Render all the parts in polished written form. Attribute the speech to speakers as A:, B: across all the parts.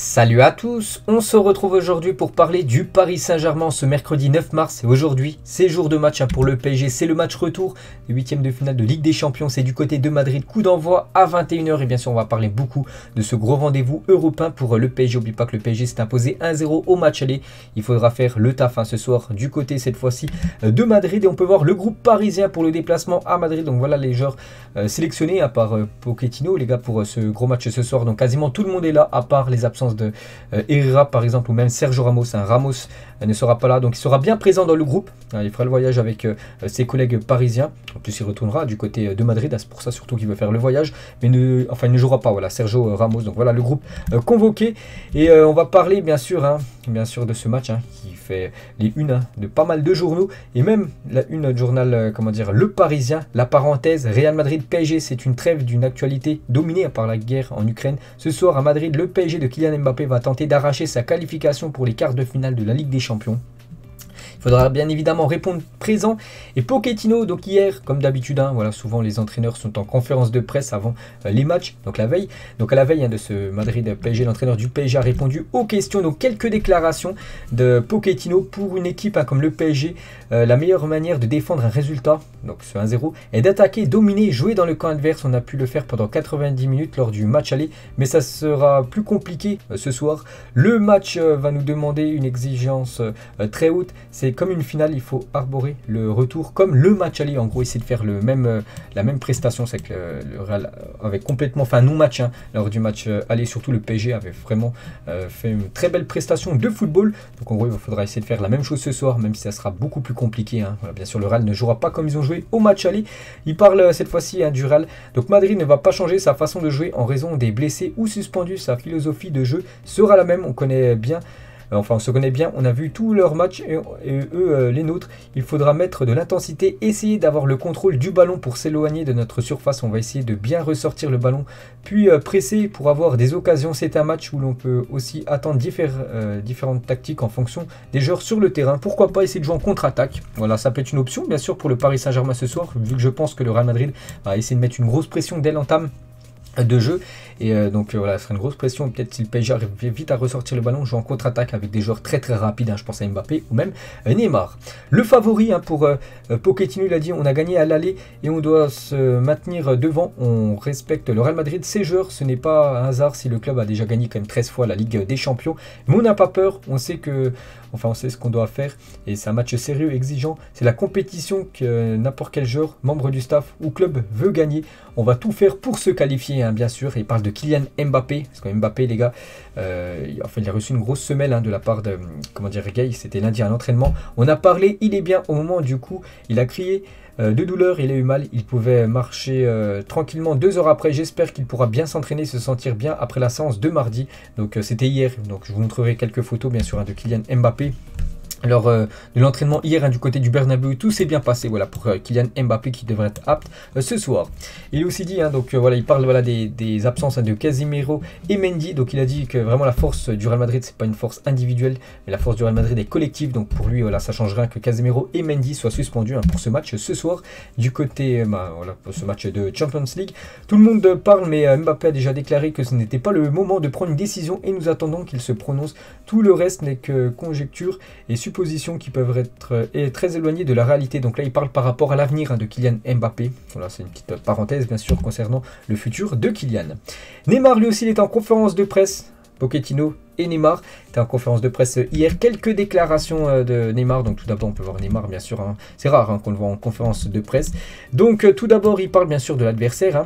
A: Salut à tous, on se retrouve aujourd'hui pour parler du Paris Saint-Germain ce mercredi 9 mars. Et aujourd'hui, c'est jour de match pour le PSG, c'est le match retour des huitièmes de finale de Ligue des Champions. C'est du côté de Madrid, coup d'envoi à 21 h. Et bien sûr, on va parler beaucoup de ce gros rendez-vous européen pour le PSG. N'oublie pas que le PSG s'est imposé 1-0 au match aller. Il faudra faire le taf ce soir du côté cette fois-ci de Madrid. Et on peut voir le groupe parisien pour le déplacement à Madrid. Donc voilà les joueurs sélectionnés à part Pochettino, les gars, pour ce gros match ce soir. Donc quasiment tout le monde est là à part les absences de Herrera par exemple ou même Sergio Ramos. Ramos ne sera pas là, donc il sera bien présent dans le groupe. Il fera le voyage avec ses collègues parisiens. En plus il retournera du côté de Madrid, c'est pour ça surtout qu'il veut faire le voyage, mais il ne jouera pas, voilà, Sergio Ramos. Donc voilà le groupe convoqué. Et on va parler bien sûr de ce match qui fait les unes de pas mal de journaux, et même la une du journal Le Parisien. La parenthèse Real Madrid PSG, c'est une trêve d'une actualité dominée par la guerre en Ukraine. Ce soir à Madrid, le PSG de Kylian Mbappé va tenter d'arracher sa qualification pour les quarts de finale de la Ligue des Champions. Il faudra bien évidemment répondre présent. Et Pochettino, donc hier, comme d'habitude, voilà, souvent les entraîneurs sont en conférence de presse avant les matchs, donc la veille. Donc à la veille de ce Madrid PSG, l'entraîneur du PSG a répondu aux questions. Donc quelques déclarations de Pochettino pour une équipe comme le PSG. La meilleure manière de défendre un résultat, donc ce 1-0, est d'attaquer, dominer, jouer dans le camp adverse. On a pu le faire pendant 90 minutes lors du match aller, mais ça sera plus compliqué ce soir. Le match va nous demander une exigence très haute. C'est comme une finale, il faut arborer le retour comme le match aller. En gros, essayer de faire la même prestation. C'est que le Real avait complètement fait un non-match lors du match aller. Surtout le PSG avait vraiment fait une très belle prestation de football. Donc en gros, il faudra essayer de faire la même chose ce soir, même si ça sera beaucoup plus compliqué. Voilà, bien sûr, le Real ne jouera pas comme ils ont joué au match aller. Il parle cette fois-ci du Real. Donc Madrid ne va pas changer sa façon de jouer en raison des blessés ou suspendus. Sa philosophie de jeu sera la même. On connaît bien. Enfin, on se connaît bien, on a vu tous leurs matchs et eux les nôtres. Il faudra mettre de l'intensité, essayer d'avoir le contrôle du ballon pour s'éloigner de notre surface. On va essayer de bien ressortir le ballon, puis presser pour avoir des occasions. C'est un match où l'on peut aussi attendre différentes tactiques en fonction des joueurs sur le terrain. Pourquoi pas essayer de jouer en contre-attaque? Voilà, ça peut être une option, bien sûr, pour le Paris Saint-Germain ce soir, vu que je pense que le Real Madrid va essayer de mettre une grosse pression dès l'entame de jeu. Et donc voilà, ce serait une grosse pression. Peut-être si le PSG arrive vite à ressortir le ballon, joue en contre-attaque avec des joueurs très très rapides, je pense à Mbappé ou même Neymar. Le favori pour Pochettino, il a dit: on a gagné à l'aller et on doit se maintenir devant. On respecte le Real Madrid, ses joueurs. Ce n'est pas un hasard si le club a déjà gagné quand même 13 fois la Ligue des Champions, mais on n'a pas peur. On sait ce qu'on doit faire, et c'est un match sérieux, exigeant. C'est la compétition que n'importe quel joueur, membre du staff ou club veut gagner. On va tout faire pour se qualifier, bien sûr. Et il parle de Kylian Mbappé, parce que Mbappé, les gars, il a reçu une grosse semelle de la part de Gay. C'était lundi à l'entraînement. On a parlé, il est bien. Au moment du coup, il a crié de douleur, il a eu mal. Il pouvait marcher tranquillement 2 heures après. J'espère qu'il pourra bien s'entraîner, se sentir bien après la séance de mardi. Donc c'était hier. Donc je vous montrerai quelques photos, bien sûr, de Kylian Mbappé. Lors de l'entraînement hier du côté du Bernabeu, tout s'est bien passé, voilà, pour Kylian Mbappé qui devrait être apte ce soir. Il a aussi dit, voilà, il parle des absences de Casemiro et Mendy. Donc il a dit que vraiment la force du Real Madrid, c'est pas une force individuelle, mais la force du Real Madrid est collective. Donc pour lui, voilà, ça change rien que Casemiro et Mendy soient suspendus pour ce match ce soir du côté, voilà, pour ce match de Champions League. Tout le monde parle, mais Mbappé a déjà déclaré que ce n'était pas le moment de prendre une décision et nous attendons qu'il se prononce. Tout le reste n'est que conjecture et suppositions qui peuvent être très éloignées de la réalité. Donc là, il parle par rapport à l'avenir de Kylian Mbappé. Voilà, c'est une petite parenthèse, bien sûr, concernant le futur de Kylian. Neymar, lui aussi, il est en conférence de presse. Pochettino et Neymar étaient en conférence de presse hier. Quelques déclarations de Neymar. Donc tout d'abord, on peut voir Neymar, bien sûr. C'est rare qu'on le voit en conférence de presse. Donc tout d'abord, il parle bien sûr de l'adversaire.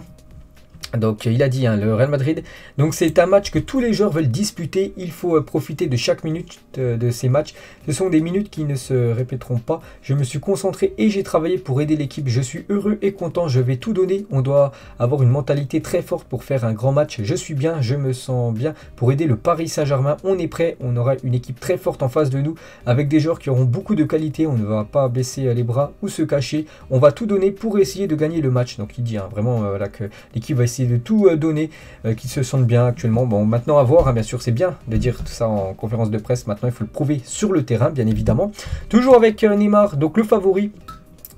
A: Donc il a dit, le Real Madrid, donc c'est un match que tous les joueurs veulent disputer. Il faut profiter de chaque minute de ces matchs. Ce sont des minutes qui ne se répéteront pas. Je me suis concentré et j'ai travaillé pour aider l'équipe. Je suis heureux et content, je vais tout donner. On doit avoir une mentalité très forte pour faire un grand match. Je suis bien, je me sens bien pour aider le Paris Saint-Germain. On est prêt, on aura une équipe très forte en face de nous, avec des joueurs qui auront beaucoup de qualité. On ne va pas baisser les bras ou se cacher. On va tout donner pour essayer de gagner le match. Donc il dit vraiment que l'équipe va essayer de tout donner, qu'ils se sentent bien actuellement. Bon, maintenant à voir, bien sûr, c'est bien de dire tout ça en conférence de presse. Maintenant, il faut le prouver sur le terrain, bien évidemment. Toujours avec Neymar, donc le favori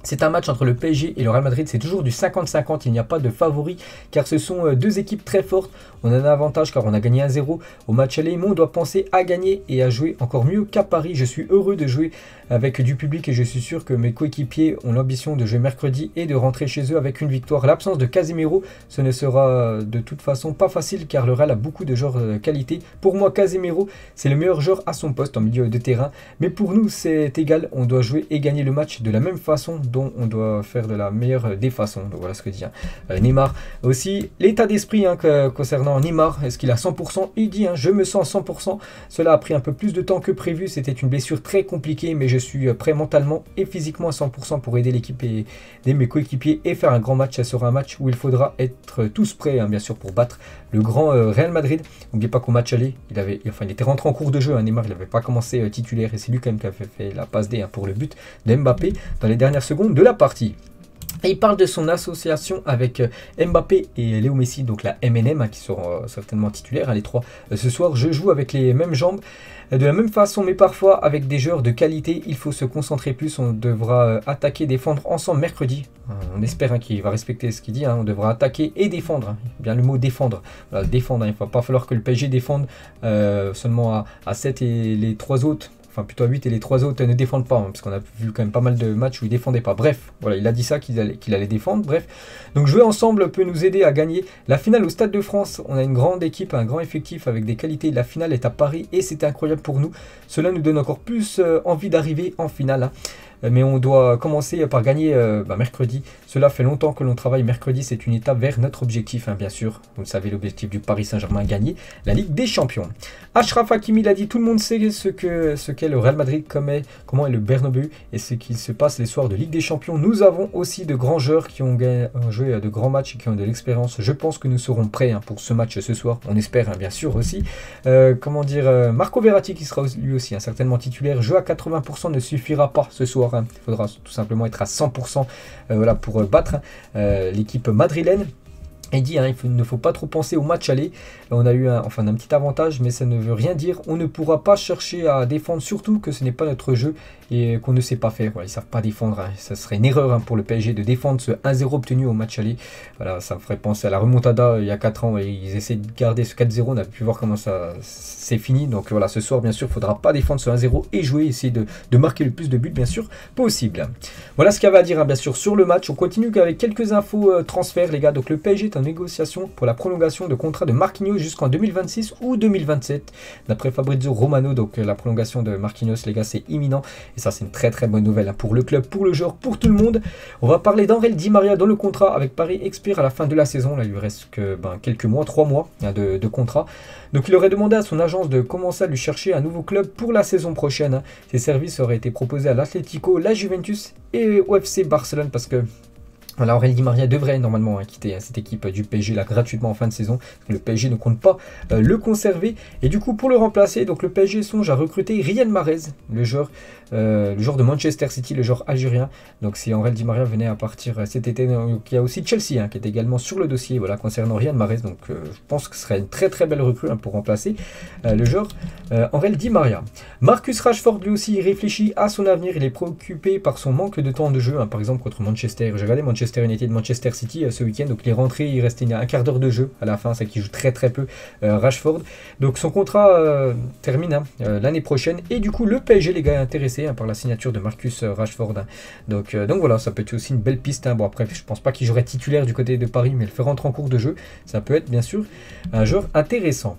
A: C'est un match entre le PSG et le Real Madrid, c'est toujours du 50-50, il n'y a pas de favori car ce sont deux équipes très fortes. On a un avantage car on a gagné 1-0 au match aller, mais on doit penser à gagner et à jouer encore mieux qu'à Paris. Je suis heureux de jouer avec du public et je suis sûr que mes coéquipiers ont l'ambition de jouer mercredi et de rentrer chez eux avec une victoire. L'absence de Casemiro, ce ne sera de toute façon pas facile car le Real a beaucoup de joueurs de qualité. Pour moi, Casemiro, c'est le meilleur joueur à son poste en milieu de terrain, mais pour nous c'est égal, on doit jouer et gagner le match de la même façon, dont on doit faire de la meilleure des façons. Donc voilà ce que dit Neymar. Aussi, l'état d'esprit concernant Neymar, est-ce qu'il a 100%? Il dit, je me sens 100%. Cela a pris un peu plus de temps que prévu. C'était une blessure très compliquée, mais je suis prêt mentalement et physiquement à 100% pour aider l'équipe et mes coéquipiers et faire un grand match. Ça sera un match où il faudra être tous prêts, bien sûr, pour battre le grand Real Madrid. N'oubliez pas qu'au match aller, il était rentré en cours de jeu. Neymar, il n'avait pas commencé titulaire et c'est lui quand même qui a fait la passe D pour le but de Mbappé dans les dernières secondes de la partie. Et il parle de son association avec Mbappé et Léo Messi, donc la MNM, qui seront certainement titulaires, les trois. Ce soir, je joue avec les mêmes jambes, de la même façon, mais parfois avec des joueurs de qualité. Il faut se concentrer plus, on devra attaquer, défendre ensemble mercredi. On espère qu'il va respecter ce qu'il dit, on devra attaquer et défendre. Bien le mot défendre. Voilà, défendre, il ne va pas falloir que le PSG défende seulement à 7 et les 3 autres. Enfin plutôt à 8 et les 3 autres ne défendent pas, parce qu'on a vu quand même pas mal de matchs où ils ne défendaient pas. Bref, voilà, il a dit ça, qu'il allait défendre. Bref, donc jouer ensemble peut nous aider à gagner la finale au Stade de France. On a une grande équipe, un grand effectif avec des qualités. La finale est à Paris et c'était incroyable pour nous. Cela nous donne encore plus envie d'arriver en finale. Mais on doit commencer par gagner mercredi. Cela fait longtemps que l'on travaille. Mercredi, c'est une étape vers notre objectif, bien sûr. Vous le savez, l'objectif du Paris Saint-Germain, gagner la Ligue des Champions. Achraf Hakimi l'a dit, tout le monde sait ce qu'est le Real Madrid, comment est le Bernabéu et ce qu'il se passe les soirs de Ligue des Champions. Nous avons aussi de grands joueurs qui ont joué de grands matchs et qui ont de l'expérience. Je pense que nous serons prêts pour ce match ce soir. On espère, bien sûr, aussi. Marco Verratti qui sera lui aussi certainement titulaire. Jouer à 80% ne suffira pas ce soir. Il faudra tout simplement être à 100% pour battre l'équipe madrilène. Il dit, il ne faut pas trop penser au match aller. On a eu un petit avantage, mais ça ne veut rien dire. On ne pourra pas chercher à défendre, surtout que ce n'est pas notre jeu et qu'on ne sait pas faire. Voilà, ils ne savent pas défendre. Ça serait une erreur pour le PSG de défendre ce 1-0 obtenu au match aller. Voilà, ça me ferait penser à la remontada il y a 4 ans. Et ils essaient de garder ce 4-0. On a pu voir comment ça c'est fini. Donc voilà, ce soir, bien sûr, il ne faudra pas défendre ce 1-0 et jouer, essayer de marquer le plus de buts, bien sûr, possible. Voilà ce qu'il y avait à dire, bien sûr, sur le match. On continue avec quelques infos transferts, les gars. Donc le PSG est en négociation pour la prolongation de contrat de Marquinhos jusqu'en 2026 ou 2027. D'après Fabrizio Romano, donc la prolongation de Marquinhos, les gars, c'est imminent. Et ça, c'est une très très bonne nouvelle pour le club, pour le joueur, pour tout le monde. On va parler d'Angel Di Maria dont le contrat avec Paris expire à la fin de la saison. Là, il lui reste que quelques mois, 3 mois de contrat. Donc il aurait demandé à son agence de commencer à lui chercher un nouveau club pour la saison prochaine. Ses services auraient été proposés à l'Atlético, la Juventus et au FC Barcelone parce que voilà, Aurel Di Maria devrait normalement quitter cette équipe du PSG là gratuitement en fin de saison. Le PSG ne compte pas le conserver. Et du coup, pour le remplacer, donc le PSG songe à recruter Riyad Mahrez, le joueur de Manchester City, le joueur algérien. Donc si Aurel Di Maria venait à partir cet été, donc, il y a aussi Chelsea qui est également sur le dossier concernant Riyad Mahrez. Donc je pense que ce serait une très très belle recrue pour remplacer le joueur Aurel Di Maria. Marcus Rashford lui aussi réfléchit à son avenir. Il est préoccupé par son manque de temps de jeu, par exemple contre Manchester. J'ai regardé Manchester United, Manchester City ce week-end, donc il est rentré, il restait un quart d'heure de jeu à la fin, c'est qu'il joue très très peu Rashford. Donc son contrat termine l'année prochaine et du coup le PSG les gars est intéressé par la signature de Marcus Rashford. Donc voilà, ça peut être aussi une belle piste. Bon après je pense pas qu'il jouerait titulaire du côté de Paris, mais le faire rentrer en cours de jeu, ça peut être bien sûr un joueur intéressant.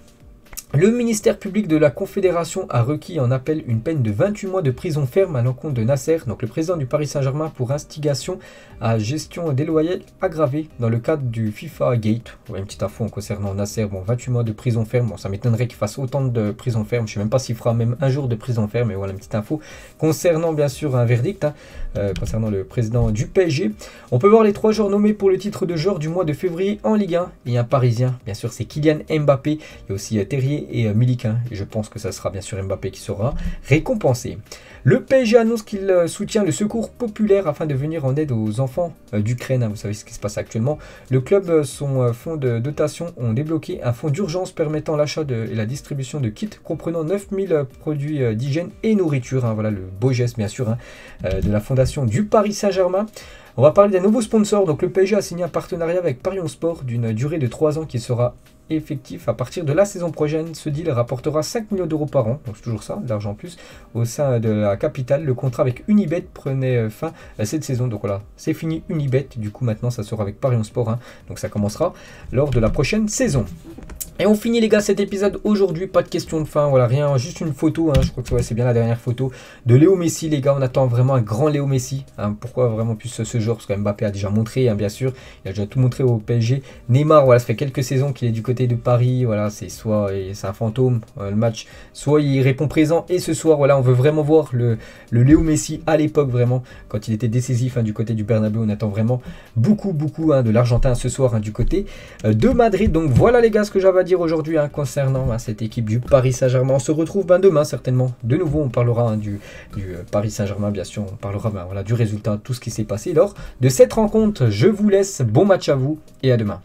A: Le ministère public de la Confédération a requis en appel une peine de 28 mois de prison ferme à l'encontre de Nasser, donc le président du Paris Saint-Germain, pour instigation à gestion déloyale aggravée dans le cadre du FIFA Gate. Ouais, une petite info concernant Nasser, 28 mois de prison ferme, ça m'étonnerait qu'il fasse autant de prison ferme, je ne sais même pas s'il fera même un jour de prison ferme, mais voilà une petite info concernant bien sûr un verdict, concernant le président du PSG. On peut voir les 3 joueurs nommés pour le titre de joueur du mois de février en Ligue 1, il y a un Parisien, bien sûr c'est Kylian Mbappé, il y a aussi Terrier Mané et Milik. Et je pense que ça sera bien sûr Mbappé qui sera récompensé. Le PSG annonce qu'il soutient le secours populaire afin de venir en aide aux enfants d'Ukraine. Vous savez ce qui se passe actuellement. Le club, son fonds de dotation, ont débloqué un fonds d'urgence permettant l'achat et la distribution de kits comprenant 9000 produits d'hygiène et nourriture. Voilà le beau geste bien sûr de la fondation du Paris Saint-Germain. On va parler d'un nouveau sponsor. Donc le PSG a signé un partenariat avec Parion Sport d'une durée de 3 ans qui sera effectif à partir de la saison prochaine. Ce deal rapportera 5 millions d'euros par an, donc c'est toujours ça, de l'argent en plus, au sein de la capitale. Le contrat avec Unibet prenait fin cette saison, donc voilà, c'est fini Unibet, du coup maintenant ça sera avec Parion Sport, donc ça commencera lors de la prochaine saison. Et on finit les gars cet épisode aujourd'hui, pas de question de fin, voilà, rien, juste une photo, je crois que c'est bien la dernière photo de Léo Messi les gars, on attend vraiment un grand Léo Messi, pourquoi vraiment plus ce joueur, parce que Mbappé a déjà montré, bien sûr, il a déjà tout montré au PSG, Neymar, voilà, ça fait quelques saisons qu'il est du côté de Paris, voilà, c'est soit c'est un fantôme, le match, soit il répond présent, et ce soir, voilà, on veut vraiment voir le Léo Messi à l'époque, vraiment, quand il était décisif du côté du Bernabéu, on attend vraiment beaucoup de l'Argentin ce soir du côté de Madrid, donc voilà les gars ce que j'avais à dire aujourd'hui concernant cette équipe du Paris Saint-Germain. On se retrouve demain certainement. De nouveau, on parlera du Paris Saint-Germain, bien sûr. On parlera voilà, du résultat, tout ce qui s'est passé lors de cette rencontre. Je vous laisse. Bon match à vous et à demain.